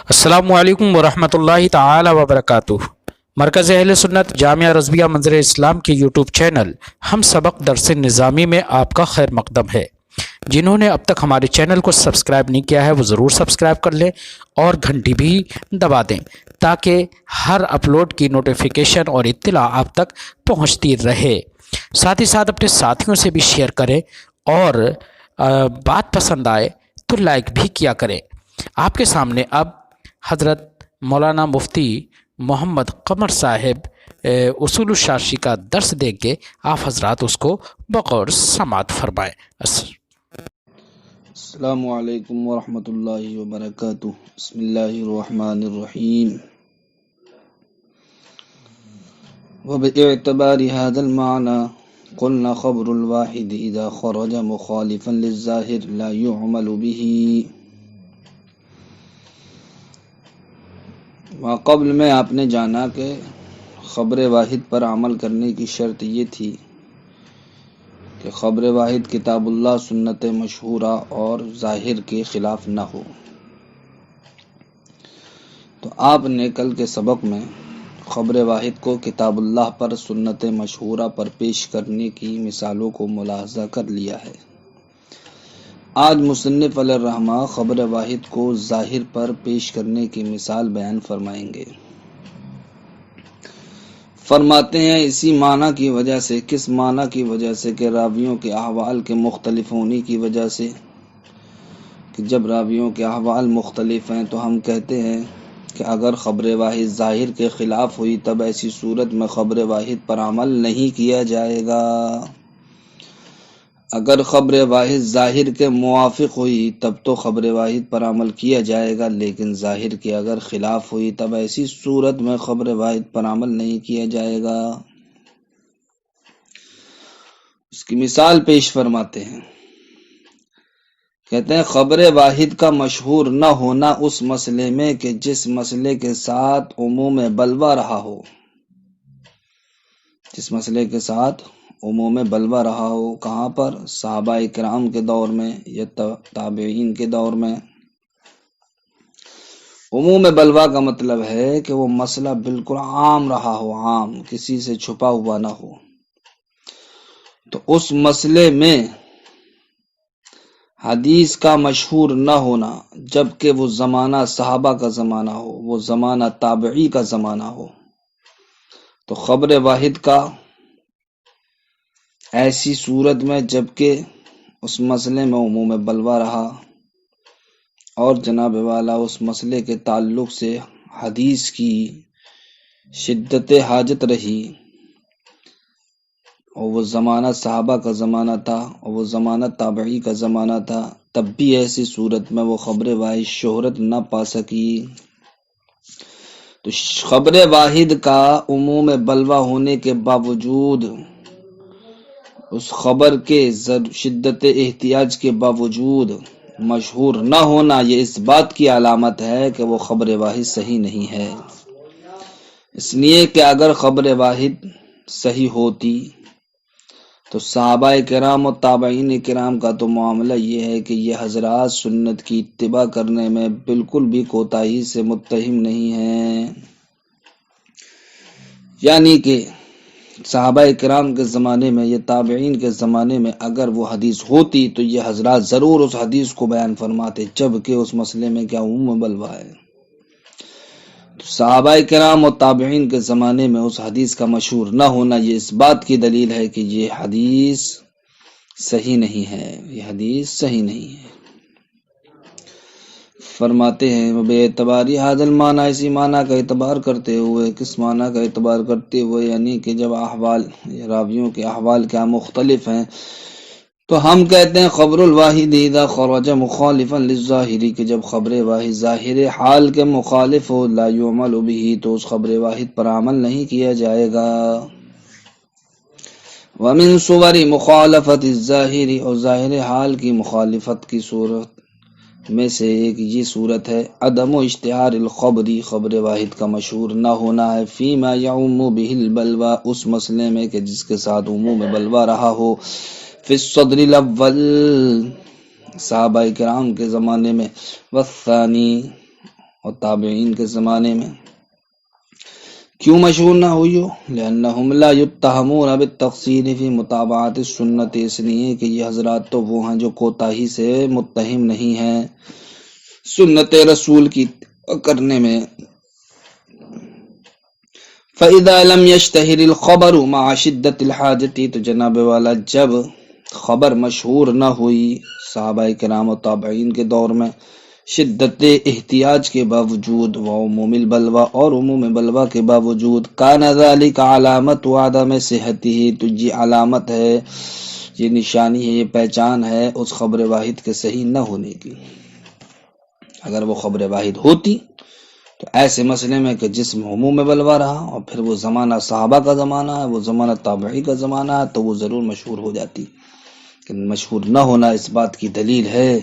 السلام علیکم ورحمۃ اللہ تعالی وبرکاتہ۔ مرکز اہل سنت جامعہ رضویہ منظر اسلام کے یوٹیوب چینل ہم سبق درس نظامی میں آپ کا خیر مقدم ہے۔ جنہوں نے اب تک ہمارے چینل کو سبسکرائب نہیں کیا ہے وہ ضرور سبسکرائب کر لیں اور گھنٹی بھی دبا دیں تاکہ ہر اپلوڈ کی نوٹیفیکیشن اور اطلاع آپ تک پہنچتی رہے۔ ساتھ ہی ساتھ اپنے ساتھیوں سے بھی شیئر کریں اور بات پسند آئے تو لائک بھی کیا کریں۔ آپ کے سامنے اب حضرت مولانا مفتی محمد قمر صاحب اصول الشاشی کا درس دیں گے، آپ حضرات اس کو بغور سماعت فرمائیں۔ السلام علیکم ورحمۃ اللہ وبرکاتہ۔ بسم اللہ الرحمن الرحیم۔ وباعتبار هذا المعنى قلنا خبر الواحد اذا خرج مخالفا للظاهر لا يعمل به۔ قبل میں آپ نے جانا کہ خبر واحد پر عمل کرنے کی شرط یہ تھی کہ خبر واحد کتاب اللہ، سنت مشہورہ اور ظاہر کے خلاف نہ ہو۔ تو آپ نے کل کے سبق میں خبر واحد کو کتاب اللہ پر، سنت مشہورہ پر پیش کرنے کی مثالوں کو ملاحظہ کر لیا ہے۔ آج مصنف علیہ الرحمہ خبر واحد کو ظاہر پر پیش کرنے کی مثال بیان فرمائیں گے۔ فرماتے ہیں اسی معنی کی وجہ سے، کس معنی کی وجہ سے کہ راویوں کے احوال کے مختلف ہونے کی وجہ سے، کہ جب راویوں کے احوال مختلف ہیں تو ہم کہتے ہیں کہ اگر خبر واحد ظاہر کے خلاف ہوئی تب ایسی صورت میں خبر واحد پر عمل نہیں کیا جائے گا۔ اگر خبر واحد ظاہر کے موافق ہوئی تب تو خبر واحد پر عمل کیا جائے گا، لیکن ظاہر کے اگر خلاف ہوئی تب ایسی صورت میں خبر واحد پر عمل نہیں کیا جائے گا۔ اس کی مثال پیش فرماتے ہیں، کہتے ہیں خبر واحد کا مشہور نہ ہونا اس مسئلے میں کہ جس مسئلے کے ساتھ عموم بلوہ رہا ہو، جس مسئلے کے ساتھ عموم بلوہ رہا ہو، کہاں پر؟ صحابہ کرام کے دور میں یا تابعین کے دور میں۔ عموم بلوہ کا مطلب ہے کہ وہ مسئلہ بالکل عام رہا ہو، عام، کسی سے چھپا ہوا نہ ہو۔ تو اس مسئلے میں حدیث کا مشہور نہ ہونا، جبکہ وہ زمانہ صحابہ کا زمانہ ہو، وہ زمانہ تابعی کا زمانہ ہو، تو خبر واحد کا ایسی صورت میں جبکہ اس مسئلے میں عموم بلوہ رہا اور جناب والا اس مسئلے کے تعلق سے حدیث کی شدت حاجت رہی اور وہ زمانہ صحابہ کا زمانہ تھا اور وہ زمانہ تابعی کا زمانہ تھا، تب بھی ایسی صورت میں وہ خبر واحد شہرت نہ پا سکی۔ تو خبر واحد کا عموم بلوہ ہونے کے باوجود، اس خبر کے شدت احتیاج کے باوجود مشہور نہ ہونا، یہ اس بات کی علامت ہے کہ وہ خبر واحد صحیح نہیں ہے۔ اس لیے کہ اگر خبر واحد صحیح ہوتی تو صحابہ کرام اور تابعین کرام کا تو معاملہ یہ ہے کہ یہ حضرات سنت کی اتباع کرنے میں بالکل بھی کوتاہی سے متہم نہیں ہیں۔ یعنی کہ صحابہ کرام کے زمانے میں یا تابعین کے زمانے میں اگر وہ حدیث ہوتی تو یہ حضرات ضرور اس حدیث کو بیان فرماتے، جبکہ اس مسئلے میں کیا عموم بلوہ ہے۔ تو صحابہ کرام اور تابعین کے زمانے میں اس حدیث کا مشہور نہ ہونا یہ اس بات کی دلیل ہے کہ یہ حدیث صحیح نہیں ہے، یہ حدیث صحیح نہیں ہے۔ فرماتے ہیں بے اعتباری حاضر معنی، اسی معنی کا اعتبار کرتے ہوئے، کس معنی کا اعتبار کرتے ہوئے؟ یعنی کہ جب احوال، راویوں کے احوال کیا مختلف ہیں تو ہم کہتے ہیں خبر الواحد اذا خرج مخالفا للظاہر، کہ جب خبر واحد ظاہر حال کے مخالف ہو، لا يعمل به، تو اس خبر واحد پر عمل نہیں کیا جائے گا۔ ومن صور مخالفت الظاہر، اور ظاہر حال کی مخالفت کی صورت میں سے ایک یہ صورت ہے عدم اشتہار الخبری، خبر واحد کا مشہور نہ ہونا ہے، فیما یعم به البلوى، اس مسئلے میں کہ جس کے ساتھ عموم بلوہ رہا ہو، فی الصدر الاول، صحابہ کرام کے زمانے میں، والثانی، اور تابعین کے زمانے میں کیوں مشہور نہ ہوئی ہو؟ لأنہم لا یتہمون بالتقصیر فی متابعت السنت، اس لیے کہ یہ حضرات تو وہ ہیں جو کوتاہی سے متہم نہیں ہیں سنت رسول کی کرنے میں۔ فَإِذَا لَمْ يَشْتَهِرِ الْخَبَرُ مَعَ شِدَّةِ الْحَاجَةِ، تو جناب والا جب خبر مشہور نہ ہوئی صحابہ کرام و تابعین کے دور میں شدت احتیاج کے باوجود، وعموم البلوہ اور عموم بلوہ کے باوجود، کان ذلک علامت عدم صحتہ، تو یہ علامت ہے، یہ نشانی ہے، یہ پہچان ہے اس خبر واحد کے صحیح نہ ہونے کی۔ اگر وہ خبر واحد ہوتی تو ایسے مسئلے میں کہ جس میں عموم بلوہ رہا اور پھر وہ زمانہ صحابہ کا زمانہ ہے، وہ زمانہ تابعی کا زمانہ ہے، تو وہ ضرور مشہور ہو جاتی، لیکن مشہور نہ ہونا اس بات کی دلیل ہے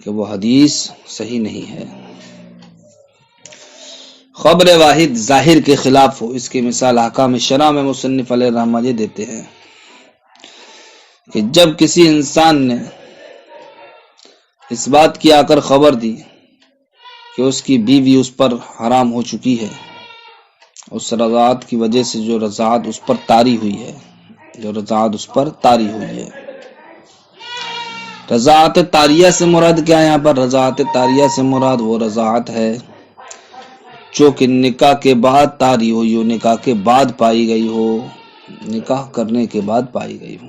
کہ وہ حدیث صحیح نہیں ہے۔ خبر واحد ظاہر کے خلاف ہو، اس کی مثال احکام شرع میں مصنف علیہ الرحمہ یہ دیتے ہیں کہ جب کسی انسان نے اس بات کی آ کر خبر دی کہ اس کی بیوی اس پر حرام ہو چکی ہے، اس رضاعت کی وجہ سے جو رضاعت اس پر طاری ہوئی ہے، رضاعت طاریہ سے مراد کیا ہے؟ یہاں پر رضاعت طاریہ سے مراد وہ رضاعت ہے جو کہ نکاح کے بعد طاری ہوئی ہو، نکاح کے بعد پائی گئی ہو، نکاح کرنے کے بعد پائی گئی ہو۔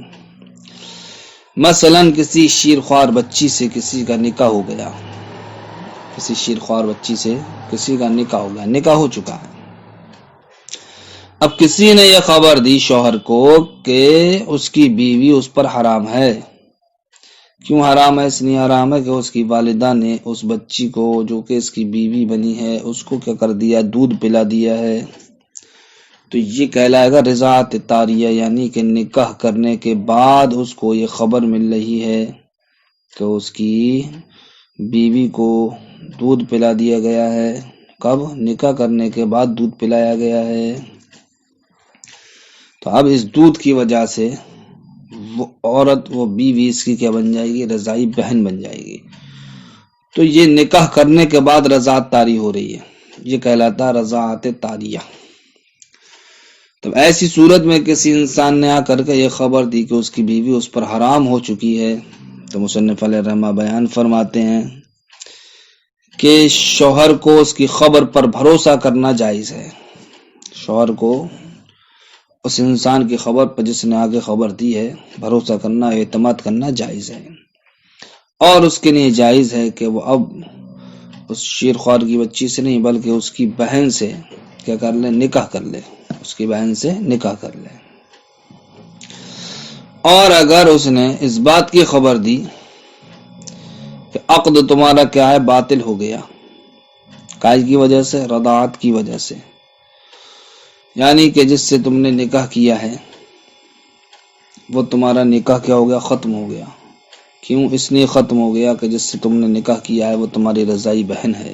مثلا کسی شیرخوار بچی سے کسی کا نکاح ہو گیا، کسی شیرخوار بچی سے کسی کا نکاح ہو گیا، نکاح ہو چکا ہے۔ اب کسی نے یہ خبر دی شوہر کو کہ اس کی بیوی اس پر حرام ہے۔ کیوں حرام ہے؟ اس لیے حرام ہے کہ اس کی والدہ نے اس بچی کو جو کہ اس کی بیوی بنی ہے اس کو کیا کر دیا؟ دودھ پلا دیا ہے۔ تو یہ کہلائے گا رضاعت طاریہ، یعنی کہ نکاح کرنے کے بعد اس کو یہ خبر مل رہی ہے کہ اس کی بیوی کو دودھ پلا دیا گیا ہے۔ کب؟ نکاح کرنے کے بعد دودھ پلایا گیا ہے۔ تو اب اس دودھ کی وجہ سے وہ عورت، وہ بیوی اس کی کیا بن جائے گی؟ رضائی بہن بن جائے گی۔ تو یہ نکاح کرنے کے بعد رضاعت طاری ہو رہی ہے، یہ کہلاتا رضاعت طاریہ۔ تو ایسی صورت میں کسی انسان نے آ کر کے یہ خبر دی کہ اس کی بیوی اس پر حرام ہو چکی ہے، تو مصنف علیہ الرحمہ بیان فرماتے ہیں کہ شوہر کو اس کی خبر پر بھروسہ کرنا جائز ہے۔ شوہر کو اس انسان کی خبر پر جس نے آگے خبر دی ہے بھروسہ کرنا، اعتماد کرنا جائز ہے، اور اس کے لیے جائز ہے کہ وہ اب اس شیرخوار کی بچی سے نہیں بلکہ اس کی بہن سے کیا کر لے؟ نکاح کر لے، اس کی بہن سے نکاح کر لے۔ اور اگر اس نے اس بات کی خبر دی کہ عقد تمہارا کیا ہے؟ باطل ہو گیا، کاج کی وجہ سے؟ رضاعت کی وجہ سے، یعنی کہ جس سے تم نے نکاح کیا ہے وہ تمہارا نکاح کیا ہو گیا؟ ختم ہو گیا۔ کیوں اس لیے ختم ہو گیا کہ جس سے تم نے نکاح کیا ہے وہ تمہاری رضائی بہن ہے۔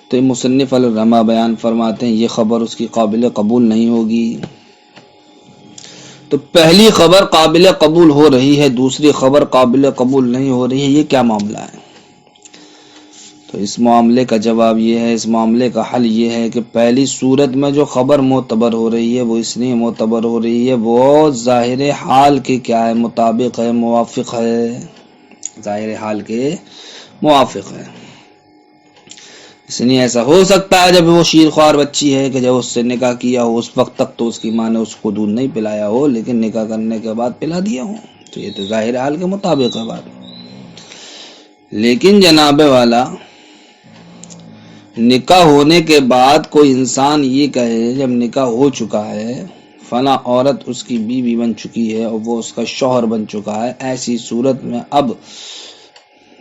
تو مصنف علیہ الرحمہ بیان فرماتے ہیں یہ خبر اس کی قابل قبول نہیں ہوگی۔ تو پہلی خبر قابل قبول ہو رہی ہے، دوسری خبر قابل قبول نہیں ہو رہی ہے، یہ کیا معاملہ ہے؟ تو اس معاملے کا جواب یہ ہے، اس معاملے کا حل یہ ہے کہ پہلی صورت میں جو خبر معتبر ہو رہی ہے وہ اس لیے معتبر ہو رہی ہے وہ ظاہر حال کے کیا ہے؟ مطابق ہے، موافق ہے، ظاہر حال کے موافق ہے۔ اس لیے ایسا ہو سکتا ہے جب وہ شیرخوار بچی ہے کہ جب اس سے نکاح کیا ہو اس وقت تک تو اس کی ماں نے اس کو دودھ نہیں پلایا ہو، لیکن نکاح کرنے کے بعد پلا دیا ہو، تو یہ تو ظاہر حال کے مطابق ہے بات۔ لیکن جناب والا نکاح ہونے کے بعد کوئی انسان یہ کہے جب نکاح ہو چکا ہے فلاں عورت اس کی بیوی بن چکی ہے اور وہ اس کا شوہر بن چکا ہے، ایسی صورت میں اب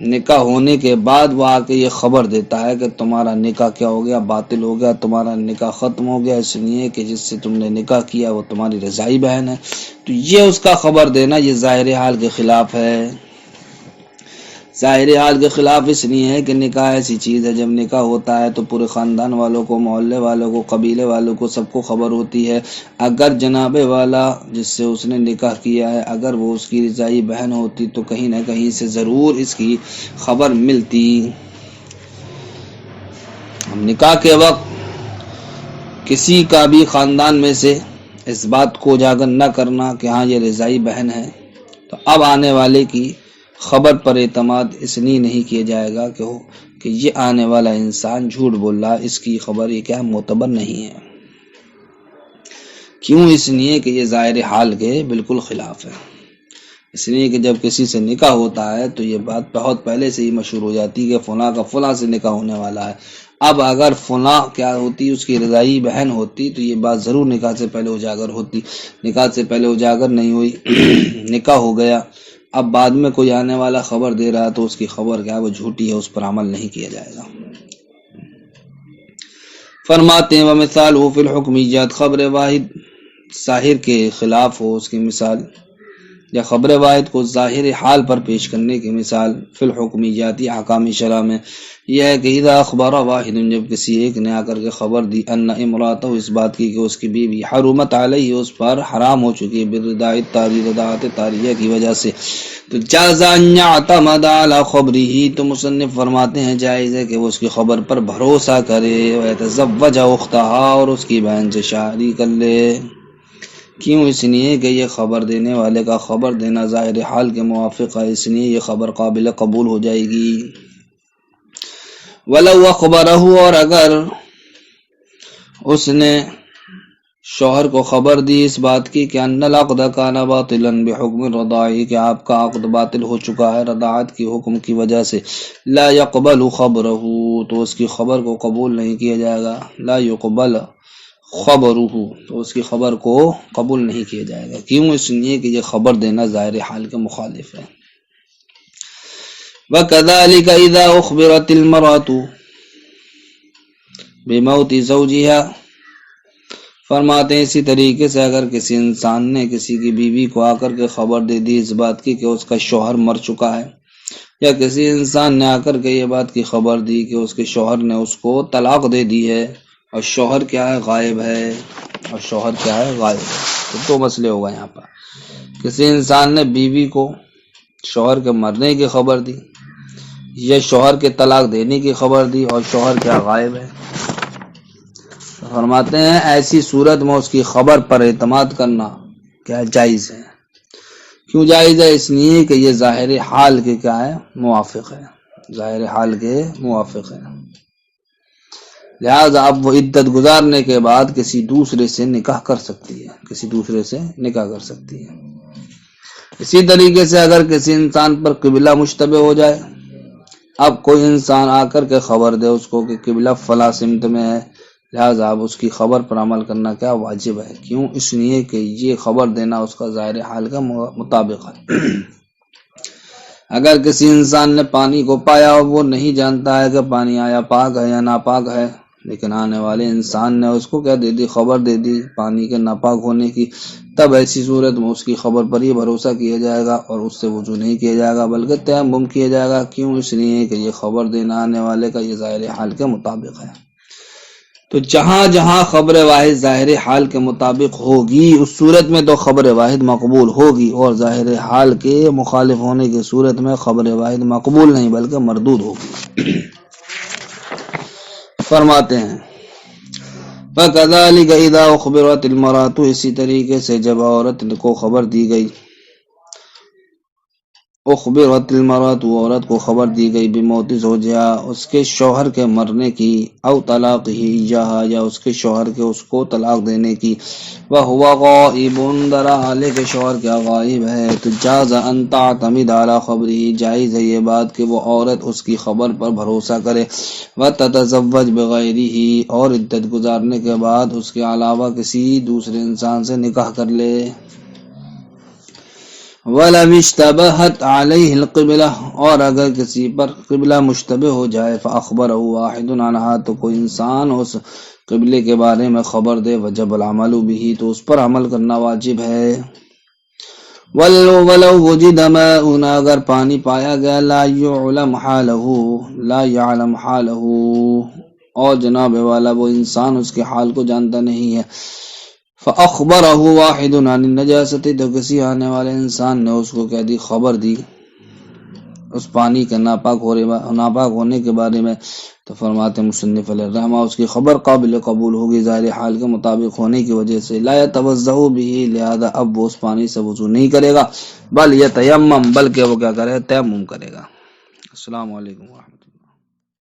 نکاح ہونے کے بعد وہ آ کے یہ خبر دیتا ہے کہ تمہارا نکاح کیا ہو گیا؟ باطل ہو گیا، تمہارا نکاح ختم ہو گیا، اس لیے کہ جس سے تم نے نکاح کیا وہ تمہاری رضائی بہن ہے۔ تو یہ اس کا خبر دینا یہ ظاہر حال کے خلاف ہے۔ ظاہر حال کے خلاف اس لیے ہے کہ نکاح ایسی چیز ہے جب نکاح ہوتا ہے تو پورے خاندان والوں کو، محلے والوں کو، قبیلے والوں کو، سب کو خبر ہوتی ہے۔ اگر جناب والا جس سے اس نے نکاح کیا ہے اگر وہ اس کی رضائی بہن ہوتی تو کہیں نہ کہیں سے ضرور اس کی خبر ملتی۔ نکاح کے وقت کسی کا بھی خاندان میں سے اس بات کو اجاگر نہ کرنا کہ ہاں یہ رضائی بہن ہے، تو اب آنے والے کی خبر پر اعتماد اس لیے نہیں کیا جائے گا کہ یہ آنے والا انسان جھوٹ بول رہا، اس کی خبر یہ کیا معتبر نہیں ہے۔ کیوں؟ اس لیے کہ یہ ظاہر حال کے بالکل خلاف ہے۔ اس لیے کہ جب کسی سے نکاح ہوتا ہے تو یہ بات بہت پہلے سے ہی مشہور ہو جاتی ہے کہ فلاں کا فلاں سے نکاح ہونے والا ہے۔ اب اگر فلاں کیا ہوتی، اس کی رضائی بہن ہوتی، تو یہ بات ضرور نکاح سے پہلے اجاگر ہوتی۔ نکاح سے پہلے اجاگر نہیں ہوئی، نکاح ہو گیا، اب بعد میں کوئی آنے والا خبر دے رہا تو اس کی خبر کیا وہ جھوٹی ہے، اس پر عمل نہیں کیا جائے گا۔ فرماتے ہیں وَمِثَالُهُ فِي الْحُكْمِيَّاتِ، خبر واحد ظاہر کے خلاف ہو اس کی مثال، یا خبر واحد کو ظاہر حال پر پیش کرنے کی مثال فی الحکمیات احکام شرع میں یہ ہے کہ اذا اخبر واحد، جب کسی ایک نے آ کر کے خبر دی ان امراتہ، اس بات کی کہ اس کی بیوی حرمت علیہ، اس پر حرام ہو چکی ہے، بالرداء الطاری، رضاعت طاریہ کی وجہ سے، تو جاز ان یعتمد علی خبرہ، تو مصنف فرماتے ہیں جائز ہے کہ وہ اس کی خبر پر بھروسہ کرے، ویتزوج اختہا، اور اس کی بہن سے شادی کر لے۔ کیوں؟ اس لیے کہ یہ خبر دینے والے کا خبر دینا ظاہر حال کے موافق ہے، اس لیے یہ خبر قابل قبول ہو جائے گی۔ وَلَوْ أَخْبَرَهُ، اور اگر اس نے شوہر کو خبر دی اس بات کی کہ ان العقد کان باطلا بحکم الرضاع، کہ آپ کا عقد باطل ہو چکا ہے رضاعت کی حکم کی وجہ سے، لا يقبل خبرہ، تو اس کی خبر کو قبول نہیں کیا جائے گا، لا يقبل خبرہ، تو اس کی خبر کو قبول نہیں کیا جائے گا۔ کیوں؟ اس لیے کہ یہ خبر دینا ظاہر حال کے مخالف ہے۔ وَكَذَلِكَ إِذَا أُخْبِرَتِ الْمَرْأَةُ بِمَوْتِ زَوْجِهَا، فرماتے ہیں اسی طریقے سے اگر کسی انسان نے کسی کی بیوی کو آ کر کے خبر دے دی اس بات کی کہ اس کا شوہر مر چکا ہے، یا کسی انسان نے آ کر کے یہ بات کی خبر دی کہ اس کے شوہر نے اس کو طلاق دے دی ہے، اور شوہر کیا ہے؟ غائب ہے، اور شوہر کیا ہے؟ غائب ہے، تو دو مسئلے ہو گئے یہاں پر۔ کسی انسان نے بیوی کو شوہر کے مرنے کی خبر دی، یا شوہر کے طلاق دینے کی خبر دی، اور شوہر کیا غائب ہے، تو فرماتے ہیں ایسی صورت میں اس کی خبر پر اعتماد کرنا کیا جائز ہے۔ کیوں جائز ہے؟ اس لیے کہ یہ ظاہر حال کے کیا ہے؟ موافق ہے، ظاہر حال کے موافق ہے۔ لہذا اب وہ عدت گزارنے کے بعد کسی دوسرے سے نکاح کر سکتی ہے، کسی دوسرے سے نکاح کر سکتی ہے۔ اسی طریقے سے اگر کسی انسان پر قبلہ مشتبہ ہو جائے، اب کوئی انسان آ کر کے خبر دے اس کو کہ قبلہ فلاں سمت میں ہے، لہذا اب اس کی خبر پر عمل کرنا کیا واجب ہے۔ کیوں؟ اس لیے کہ یہ خبر دینا اس کا ظاہر حال کا مطابق ہے۔ اگر کسی انسان نے پانی کو پایا اور وہ نہیں جانتا ہے کہ پانی آیا پاک ہے یا ناپاک ہے، لیکن آنے والے انسان نے اس کو کیا دے دی؟ خبر دے دی پانی کے ناپاک ہونے کی، تب ایسی صورت میں اس کی خبر پر ہی بھروسہ کیا جائے گا اور اس سے وضو نہیں کیا جائے گا بلکہ تیمم کیا جائے گا۔ کیوں؟ اس لیے کہ یہ خبر دینا آنے والے کا یہ ظاہر حال کے مطابق ہے۔ تو جہاں جہاں خبر واحد ظاہر حال کے مطابق ہوگی اس صورت میں تو خبر واحد مقبول ہوگی، اور ظاہر حال کے مخالف ہونے کی صورت میں خبر واحد مقبول نہیں بلکہ مردود ہوگی۔ فرماتے ہیں وَكَذَلِكَ إِذَا أُخْبِرَتِ الْمَرْأَةُ، اسی طریقے سے جب عورت کو خبر دی گئی، اخبرت المرأة، عورت کو خبر دی گئی بموت زوجہا، اس کے شوہر کے مرنے کی، او طلاق ہی یا اس کے شوہر کے اس کو طلاق دینے کی، وَهُوَ غَائِبٌ، در حالے کے شوہر کیا غائب ہے، تو جاز ان تعتمد علی خبرہ، جائز ہے یہ بات کہ وہ عورت اس کی خبر پر بھروسہ کرے، وَتَتَزَوَّجْ بِغَيْرِهِ، اور عدت گزارنے کے بعد اس کے علاوہ کسی دوسرے انسان سے نکاح کر لے۔ وَلَمْ اشْتَبَهَتْ عَلَيْهِ الْقِبْلَةُ، اور اگر کسی پر قبلہ مشتبہ ہو جائے، فَأَخْبَرَهُ وَاحِدٌ عَنْهَا، تو کوئی انسان اس قبلے کے بارے میں خبر دے، وجب العمل بہ، تو اس پر عمل کرنا واجب ہے۔ وَلَوْ وُجِدَ مَاءٌ، اگر پانی پایا گیا، لا يعلم حالہ، اور جناب والا وہ انسان اس کے حال کو جانتا نہیں ہے، فَأَخْبَرَهُ وَاحِدٌ عَنِ النَّجَاسَةِ، تو کسی آنے والے انسان نے اس کو کہہ دی، خبر دی اس پانی کے ناپاک ہونے کے بارے میں، تو فرماتے مصنف علیہ الرحمہ اس کی خبر قابل قبول ہوگی ظاہر حال کے مطابق ہونے کی وجہ سے، لا یتوضأ به، لہذا اب وہ اس پانی سے وضو نہیں کرے گا، بل یتیمم، بلکہ وہ کیا کرے، تیمم کرے گا۔ السلام علیکم ورحمۃ اللہ۔